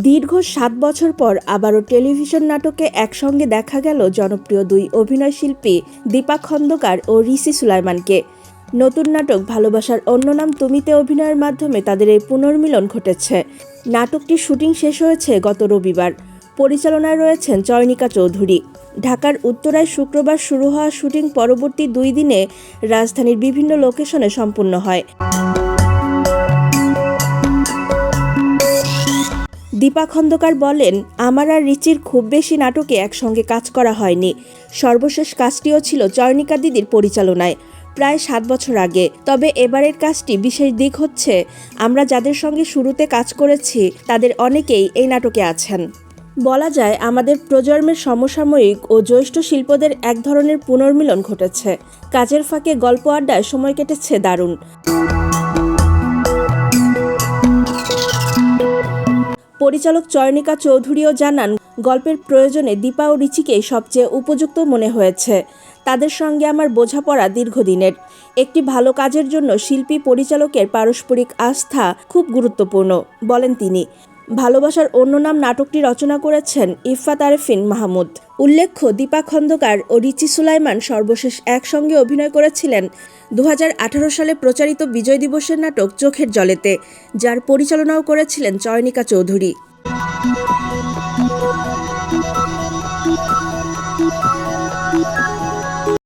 দীর্ঘ ৭ বছর পর আবারও টেলিভিশন নাটকে একসঙ্গে দেখা গেল জনপ্রিয় দুই অভিনয়শিল্পী দীপা খন্দকার ও ঋষি সুলাইমানকে। নতুন নাটক ভালোবাসার অন্য নাম তুমিতে অভিনয়ের মাধ্যমে তাদের এই পুনর্মিলন ঘটেছে। নাটকটির শুটিং শেষ হয়েছে গত রবিবার। পরিচালনায় রয়েছেন চয়নিকা চৌধুরী। ঢাকার উত্তরায় শুক্রবার শুরু হওয়া শুটিং পরবর্তী ২ দিনে রাজধানীর বিভিন্ন লোকেশনে সম্পন্ন হয়। দীপা খন্দকার বলেন, আমার আর রিচির খুব বেশি নাটকে একসঙ্গে কাজ করা হয়নি। সর্বশেষ কাজটিও ছিল চয়নিকা দিদির পরিচালনায়, প্রায় ৭ বছর আগে। তবে এবারের কাজটি বিশেষ দিক হচ্ছে, আমরা যাদের সঙ্গে শুরুতে কাজ করেছি তাদের অনেকেই এই নাটকে আছেন। বলা যায় আমাদের প্রজন্মের সমসাময়িক ও জ্যেষ্ঠ শিল্পদের এক ধরনের পুনর্মিলন ঘটেছে। কাজের ফাঁকে গল্প আড্ডায় সময় কেটেছে দারুণ। পরিচালক চয়নিকা চৌধুরীও জানান, গল্পের প্রয়োজনে দীপা ও রিচিকেই সবচেয়ে উপযুক্ত মনে হয়েছে। তাদের সঙ্গে আমার বোঝাপড়া দীর্ঘদিনের। একটি ভালো কাজের জন্য শিল্পী পরিচালকের পারস্পরিক আস্থা খুব গুরুত্বপূর্ণ, বলেন তিনি। ভালোবাসার অন্য নাম নাটকটি রচনা করেছেন ইফফাত আরেফিন মাহমুদ। উল্লেখ্য, দীপা খন্দকার ও ঋষি সুলাইমান সর্বশেষ একসঙ্গে অভিনয় করেছিলেন ২০১৮ সালে প্রচারিত বিজয় দিবসের নাটক চোখের জলেতে, যার পরিচালনাও করেছিলেন চয়নিকা চৌধুরী।